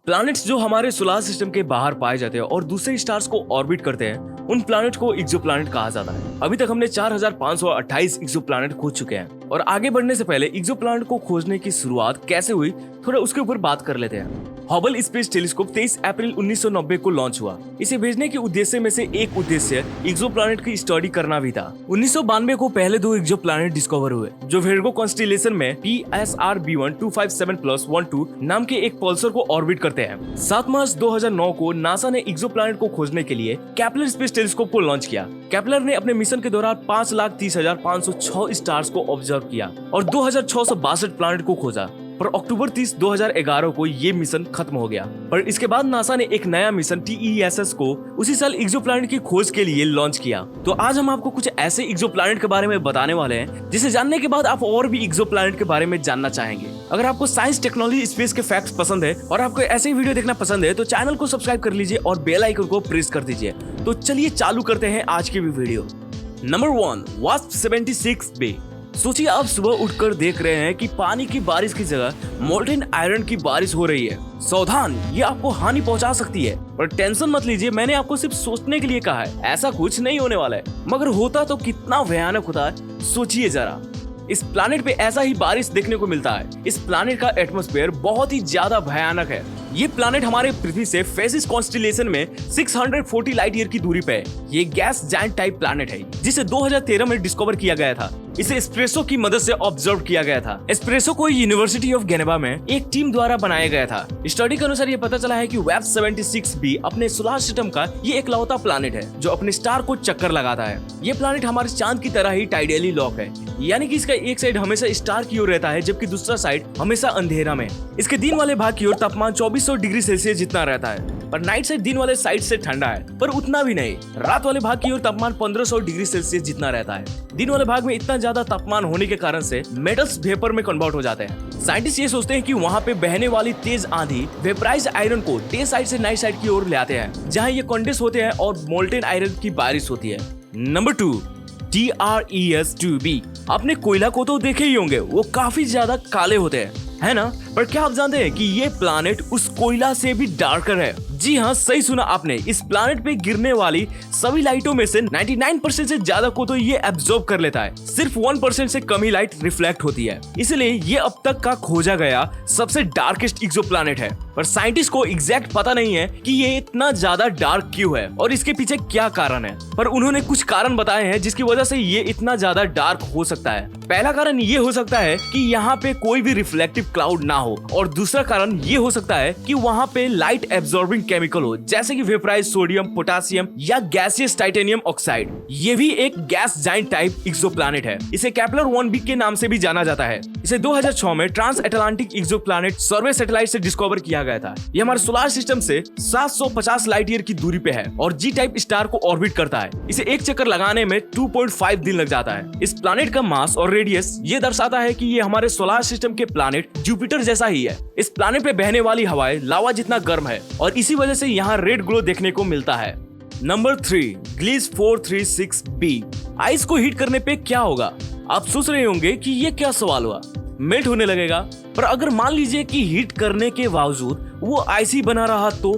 Planets जो हमारे solar system के बाहर पाए जाते हैं और दूसरे स्टार्स को ऑर्बिट करते हैं, उन प्लैनेट को एक्सोप्लैनेट कहा जाता है। अभी तक हमने 4528 एक्सोप्लैनेट खोज चुके हैं और आगे बढ़ने से पहले एक्सोप्लैनेट को खोजने की शुरुआत कैसे हुई, थोड़ा उसके ऊपर बात कर लेते हैं। हबल स्पेस टेलीस्कोप 23 अप्रैल 1990 को लॉन्च हुआ। इसे भेजने के उद्देश्य में से एक उद्देश्य एक्सोप्लैनेट की स्टडी करना भी था। 1992 को पहले 2 एक्सोप्लैनेट डिस्कवर हुए जो विर्गो कॉन्स्टेलेशन में PSR B1 257+12 नाम के एक पल्सर को ऑर्बिट करते हैं। 7 मार्च 2009 को नासा ने एक्सोप्लैनेट को खोजने के लिए केपलर स्पेस टेलीस्कोप को लॉन्च किया। केपलर ने अपने मिशन के दौरान 5,30,506 स्टार्स को ऑब्जर्व किया और 2,662 प्लैनेट को खोजा। पर अक्टूबर 30, 2011 को ये मिशन खत्म हो गया। पर इसके बाद नासा ने एक नया मिशन TESS को उसी साल एक्सोप्लैनेट की खोज के लिए लॉन्च किया। तो आज हम आपको कुछ ऐसे एक्सोप्लैनेट के बारे में बताने वाले हैं जिसे जानने के बाद आप और भी एक्सोप्लैनेट के बारे में जानना चाहेंगे। अगर आपको साइंस, टेक्नोलॉजी, स्पेस के फैक्ट्स पसंद है और आपको ऐसे ही वीडियो देखना पसंद है तो चैनल को सब्सक्राइब कर लीजिए और बेल आइकन को प्रेस कर दीजिए। तो चलिए चालू करते हैं आज की भी वीडियो। Number 1, wasp 76b। सोचिए आप सुबह उठकर देख रहे हैं कि पानी की बारिश की जगह मोल्टेन आयरन की बारिश हो रही है। सावधान, ये आपको हानि पहुंचा सकती है, पर टेंशन मत लीजिए, मैंने आपको सिर्फ सोचने के लिए कहा है, ऐसा कुछ नहीं होने वाला है। मगर होता तो कितना भयानक होता है, सोचिए जरा। इस प्लैनेट पे ऐसा ही बारिश देखने को मिलता है। इस प्लैनेट का एटमॉस्फेयर बहुत ही ज्यादा भयानक है। ये प्लैनेट हमारे पृथ्वी से फेसिस कॉन्स्टेलेशन में 640 लाइट ईयर की दूरी पे है। ये गैस जायंट टाइप प्लैनेट है जिसे 2013 में डिस्कवर किया गया था। इसे एस्प्रेसो की मदद से ऑब्जर्व किया गया था। एस्प्रेसो को यूनिवर्सिटी ऑफ जेनेवा में एक टीम द्वारा बनाया गया था। स्टडी के अनुसार ये पता चला है कि वास्प 76b अपने सोलर सिस्टम का ये एकलौता प्लैनेट है जो अपने स्टार को चक्कर लगाता है। ये प्लैनेट हमारे चांद की तरह ही टाइडली लॉक है, यानी कि इसका एक साइड हमेशा स्टार की ओर रहता है जबकि दूसरा साइड हमेशा अंधेरा में। इसके दिन वाले भाग की ओर तापमान 2400 डिग्री सेल्सियस जितना रहता है, पर नाइट साइड दिन वाले साइड से ठंडा है, पर उतना भी नहीं। रात वाले भाग की ओर तापमान 1500 डिग्री सेल्सियस जितना रहता है। दिन वाले भाग में इतना ज्यादा तापमान होने के कारण से मेटल्स वेपर में कन्वर्ट हो जाते हैं। साइंटिस्ट ये सोचते हैं कि वहाँ पे बहने वाली तेज आंधी वेपराइज्ड आयरन को डे साइड से नाइट साइड की ओर ले आते हैं, जहाँ ये कंडेंस होते हैं और मोल्टेन आयरन की बारिश होती है। Number 2, TRES-2b। आपने कोयला को तो देखे ही होंगे, वो काफी ज्यादा काले होते हैं, है ना? पर क्या आप जानते हैं कि ये प्लैनेट उस कोयला से भी डार्कर है? जी हाँ, सही सुना आपने। इस प्लैनेट पे गिरने वाली सभी लाइटों में से 99% से ज्यादा को तो ये एब्जॉर्ब कर लेता है। सिर्फ 1% से कम ही लाइट रिफ्लेक्ट होती है। इसलिए ये अब तक का खोजा गया सबसे डार्केस्ट एक्सोप्लैनेट है। पर साइंटिस्ट को एग्जैक्ट पता नहीं है कि ये इतना ज्यादा डार्क क्यों है और इसके पीछे क्या कारण है। पर उन्होंने कुछ कारण बताए हैं जिसकी वजह से ये इतना ज्यादा डार्क हो सकता है। पहला कारण ये हो सकता है कि यहाँ पे कोई भी रिफ्लेक्टिव क्लाउड ना हो, और दूसरा कारण ये हो सकता है कि वहाँ पे लाइट एब्जॉर्बिंग केमिकल हो, जैसे कि वेपराइज्ड सोडियम, पोटेशियम या गैसियस टाइटेनियम ऑक्साइड। ये भी एक गैस जायंट टाइप एक्सोप्लैनेट है। इसे केपलर 1b के नाम से भी जाना जाता है। इसे 2006 में trans Atlantic exoplanet survey satellite से डिस्कवर किया गया था। ये हमारे सोलर सिस्टम से 750 लाइट ईयर की दूरी पे है और जी टाइप स्टार को ऑर्बिट करता है। इसे एक चक्कर लगाने में 2.5 दिन लग जाता है। इस प्लैनेट का मास और रेडियस ये दर्शाता है कि ये हमारे सोलर सिस्टम के प्लैनेट जुपिटर जैसा ही है। इस प्लैनेट पे बहने वाली हवाएं लावा जितना गर्म है और इसी वजह से यहाँ रेड ग्लो देखने को मिलता है। Number 3, Gliese 436b। आइस को हीट करने पे क्या होगा? आप सोच रहे होंगे कि ये क्या सवाल हुआ, मेल्ट होने लगेगा। पर अगर मान लीजिए कि हीट करने के बावजूद वो आइस ही बना रहा तो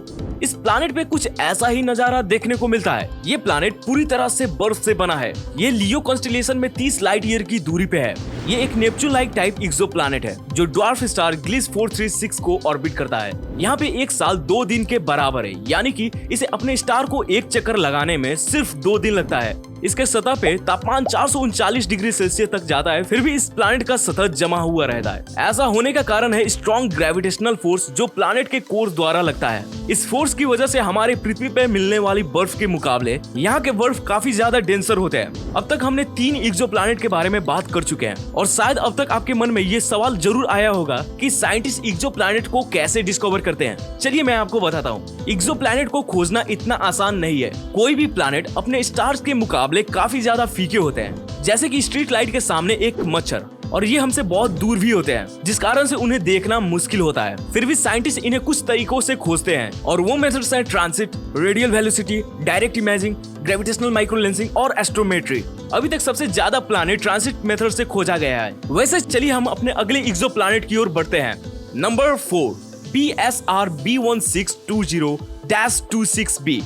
इस प्लैनेट पे कुछ ऐसा ही नजारा देखने को मिलता है। ये प्लैनेट पूरी तरह से बर्फ से बना है। ये लियो कॉन्स्टेलेशन में 30 लाइट ईयर की दूरी पे है। ये एक नेपच्यून लाइक टाइप एक्सोप्लैनेट है जो ड्वार्फ स्टार ग्लीस 436 को ऑर्बिट करता है। यहाँ पे एक साल 2 दिन के बराबर है, यानी कि इसे अपने स्टार को एक चक्कर लगाने में सिर्फ 2 दिन लगता है। इसके सतह पे तापमान 439 डिग्री सेल्सियस तक जाता है, फिर भी इस प्लैनेट का सतह जमा हुआ रहता है। ऐसा होने का कारण है स्ट्रॉन्ग ग्रेविटेशनल फोर्स जो प्लैनेट के कोर द्वारा लगता है। इस फोर्स की वजह से हमारे पृथ्वी पे मिलने वाली बर्फ के मुकाबले यहाँ के बर्फ काफी ज्यादा डेंसर होते हैं। अब तक हमने 3 एक्सोप्लैनेट के बारे में बात कर चुके हैं और शायद अब तक आपके मन में ये सवाल जरूर आया होगा कि साइंटिस्ट एक्सोप्लैनेट को कैसे डिस्कवर करते हैं। चलिए मैं आपको बताता हूँ। एक्सोप्लैनेट को खोजना इतना आसान नहीं है। कोई भी प्लैनेट अपने स्टार्स के मुकाबले काफी ज्यादा फीके होते हैं, जैसे कि स्ट्रीट लाइट के सामने एक मच्छर, और ये हमसे बहुत दूर भी होते हैं जिस कारण से उन्हें देखना मुश्किल होता है। फिर भी साइंटिस्ट इन्हें कुछ तरीकों से खोजते हैं और वो मेथड्स हैं transit, radial velocity, direct imaging, gravitational microlensing और एस्ट्रोमेट्री। अभी तक सबसे ज्यादा प्लैनेट ट्रांसिट मेथड से खोजा गया है। वैसे चलिए हम अपने अगले एक्सोप्लैनेट की ओर बढ़ते हैं। Number 4, PSR B1620-26b।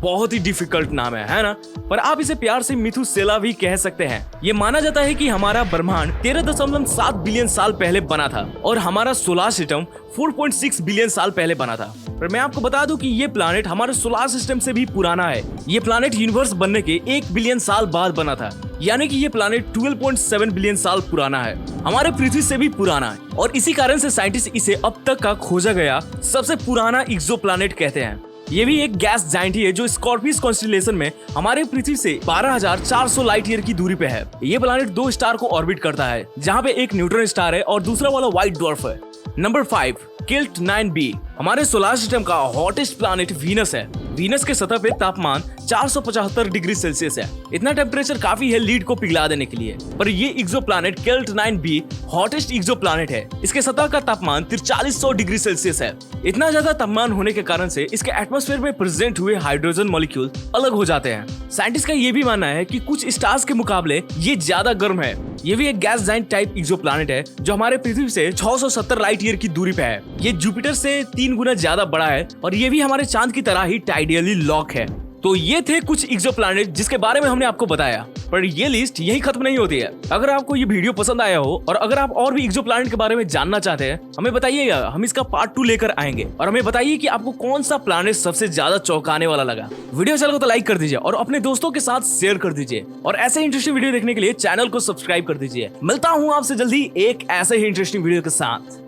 बहुत ही डिफिकल्ट नाम है ना? पर आप इसे प्यार से मिथुसेला भी कह सकते हैं। ये माना जाता है कि हमारा ब्रह्मांड 13.7 बिलियन साल पहले बना था और हमारा सोलर सिस्टम 4.6 बिलियन साल पहले बना था। पर मैं आपको बता दूं कि ये प्लैनेट हमारे सोलर सिस्टम से भी पुराना है। ये प्लैनेट यूनिवर्स बनने के 1 बिलियन साल बाद बना था, यानी कि ये प्लैनेट 12.7 बिलियन साल पुराना है, हमारे पृथ्वी से भी पुराना है। और इसी कारण से साइंटिस्ट इसे अब तक का खोजा गया सबसे पुराना एक्सोप्लैनेट कहते हैं। ये भी एक गैस जाइंट ही है जो स्कॉर्पियस कॉन्स्टेलेशन में हमारे पृथ्वी से 12,400 लाइट ईयर की दूरी पे है। ये प्लैनेट 2 स्टार को ऑर्बिट करता है, जहाँ पे एक न्यूट्रॉन स्टार है और दूसरा वाला व्हाइट ड्वार्फ है। Number 5, kilt 9b। हमारे सोलर सिस्टम का हॉटेस्ट प्लैनेट वीनस है। वीनस के सतह पे तापमान 475 डिग्री सेल्सियस है। इतना टेम्परेचर काफी है लीड को पिघला देने के लिए। पर ये exoplanet kilt 9b hottest exoplanet है। इसके सतह का तापमान 4300 डिग्री सेल्सियस है। इतना ज्यादा तापमान होने के कारण से इसके एटमॉस्फेयर में प्रेजेंट हुए हाइड्रोजन मॉलिक्यूल अलग हो जाते हैं। साइंटिस्ट का ये भी मानना है कि कुछ स्टार्स के मुकाबले ये ज्यादा गर्म है। ये भी एक गैस जाइंट टाइप एक्सोप्लैनेट है जो हमारे पृथ्वी से 670 लाइट ईयर की दूरी पे है। ये जुपिटर से 3 गुना ज्यादा बड़ा है और ये भी हमारे चांद की तरह ही टाइडियली लॉक है। तो ये थे कुछ एक्सोप्लैनेट जिसके बारे में हमने आपको बताया। पर ये लिस्ट यही खत्म नहीं होती है। अगर आपको ये वीडियो पसंद आया हो और अगर आप और भी एक्सोप्लैनेट के बारे में जानना चाहते हैं, हमें बताइएगा। हम इसका पार्ट 2 लेकर आएंगे। और हमें बताइए कि आपको कौन सा प्लैनेट सबसे ज्यादा चौंकाने वाला लगा। वीडियो चैनल को तो लाइक कर दीजिए और अपने दोस्तों के साथ शेयर कर दीजिए। और ऐसे इंटरेस्टिंग वीडियो देखने के लिए चैनल को सब्सक्राइब कर दीजिए। मिलता हूँ आपसे जल्दी एक ऐसे ही इंटरेस्टिंग वीडियो के साथ।